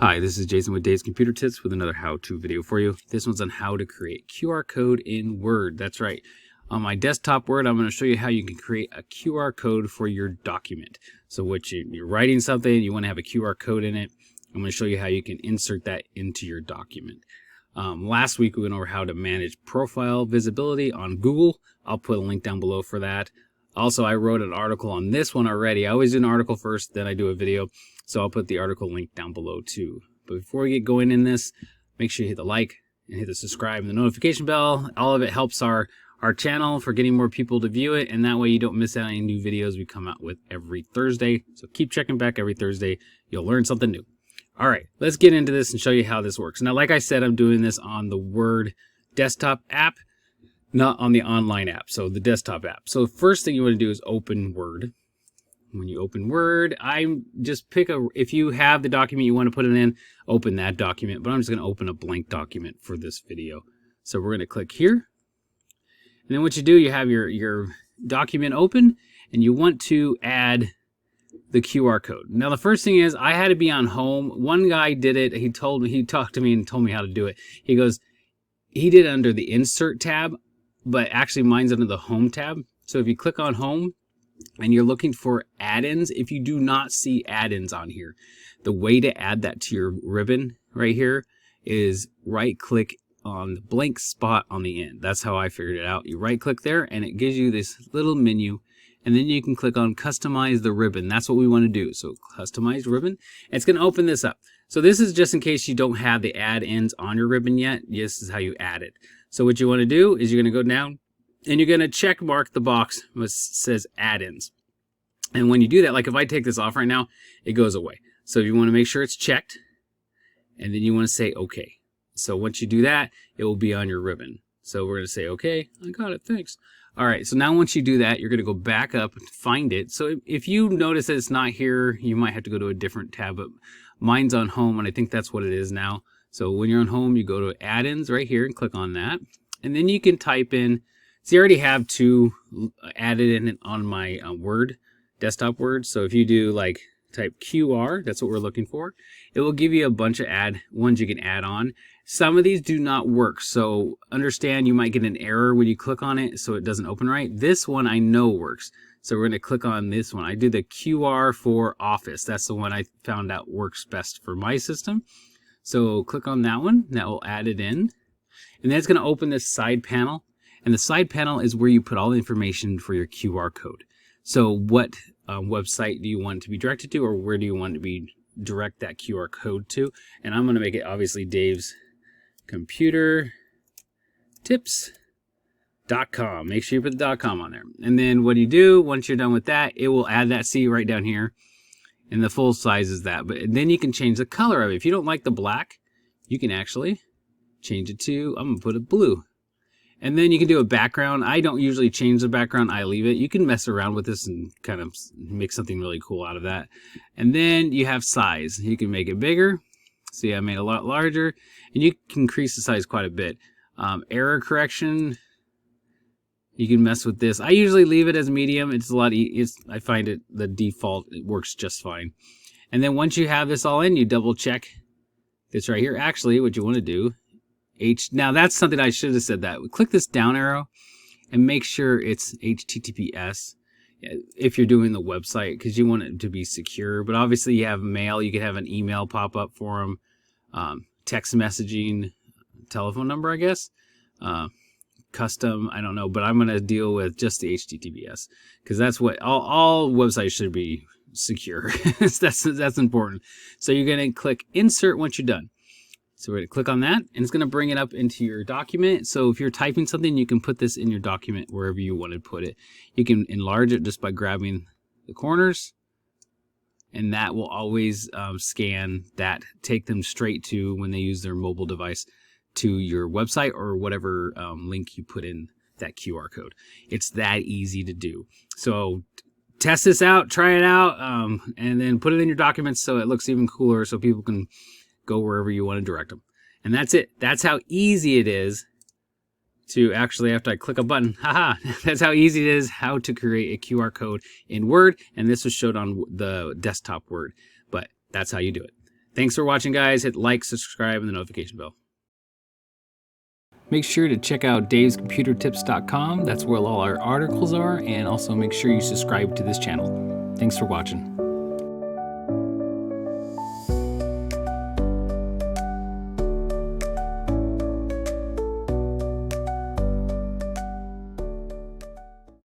Hi, this is Jason with Dave's Computer Tips with another how-to video for you. This one's on how to create QR code in Word. That's right. On my desktop Word, I'm going to show you how you can create a QR code for your document. So you're writing something, you want to have a QR code in it. I'm going to show you how you can insert that into your document. Last week we went over how to manage profile visibility on Google. I'll put a link down below for that. Also, I wrote an article on this one already. I always do an article first, then I do a video. So I'll put the article link down below too. But before we get going in this, make sure you hit the like and hit the subscribe and the notification bell. All of it helps our channel for getting more people to view it, and that way you don't miss out on any new videos we come out with every Thursday. So keep checking back every Thursday. You'll learn something new. All right, let's get into this and show you how this works. Now, like I said, I'm doing this on the Word desktop app, not on the online app, so the desktop app. So the first thing you want to do is open Word. When you open Word, if you have the document you want to put it in, open that document. But I'm just going to open a blank document for this video. So we're going to click here. And then what you do, you have your document open, and you want to add the QR code. Now the first thing is, I had to be on home. One guy did it. He talked to me and told me how to do it. He did it under the Insert tab, but actually mine's under the Home tab. So if you click on Home, and you're looking for add-ins, if you do not see add-ins on here, the way to add that to your ribbon right here is right-click on the blank spot on the end. That's how I figured it out. You right-click there, and it gives you this little menu, and then you can click on Customize the Ribbon. That's what we want to do. So Customize Ribbon, and it's going to open this up. So this is just in case you don't have the add-ins on your ribbon yet. This is how you add it. So what you want to do is you're going to go down, and you're going to check mark the box that says add-ins. And when you do that, like if I take this off right now, it goes away. So you want to make sure it's checked, and then you want to say OK. So once you do that, it will be on your ribbon. So we're going to say OK. I got it. Thanks. All right. So now once you do that, you're going to go back up and find it. So if you notice that it's not here, you might have to go to a different tab. But mine's on Home, and I think that's what it is now. So when you're on Home, you go to add-ins right here and click on that. And then you can type in. So you already have two added in on my Word, desktop Word. So if you do like type QR, that's what we're looking for, it will give you a bunch of ones you can add on. Some of these do not work. So understand you might get an error when you click on it, so it doesn't open right. This one I know works. So we're going to click on this one. I do the QR for Office. That's the one I found out works best for my system. So click on that one. That will add it in. And then it's going to open this side panel. And the side panel is where you put all the information for your QR code. So what website do you want it to be directed to, or where do you want it to direct that QR code to? And I'm going to make it obviously Dave's Computer Tips.com. Make sure you put the .com on there. And then what do you do once you're done with that? It will add that. See right down here. And the full size is that. But then you can change the color of it. If you don't like the black, you can actually change it to, I'm going to put it blue. And then you can do a background. I don't usually change the background. I leave it. You can mess around with this and kind of make something really cool out of that. And then you have size. You can make it bigger. See, I made it a lot larger. And you can increase the size quite a bit. Error correction. You can mess with this. I usually leave it as medium. It's a lot I find it the default. It works just fine. And then once you have this all in, you double check this right here. Actually, what you want to do, now that's something I should have said that. Click this down arrow and make sure it's HTTPS if you're doing the website, because you want it to be secure. But obviously you have mail. You could have an email pop up for them, text messaging, telephone number, I guess, custom. I don't know, but I'm going to deal with just the HTTPS because that's what all websites should be secure. that's important. So you're going to click insert once you're done. So we're going to click on that, and it's going to bring it up into your document. So if you're typing something, you can put this in your document wherever you want to put it. You can enlarge it just by grabbing the corners, and that will always scan that, take them straight to, when they use their mobile device, to your website or whatever link you put in that QR code. It's that easy to do. So test this out, try it out, and then put it in your documents so it looks even cooler so people can go wherever you want to direct them. And that's it. That's how easy it is to actually, after I click a button, that's how easy it is how to create a QR code in Word. And this was showed on the desktop Word, but that's how you do it. Thanks for watching, guys. Hit like, subscribe, and the notification bell. Make sure to check out davescomputertips.com. That's where all our articles are, and also make sure you subscribe to this channel. Thanks for watching.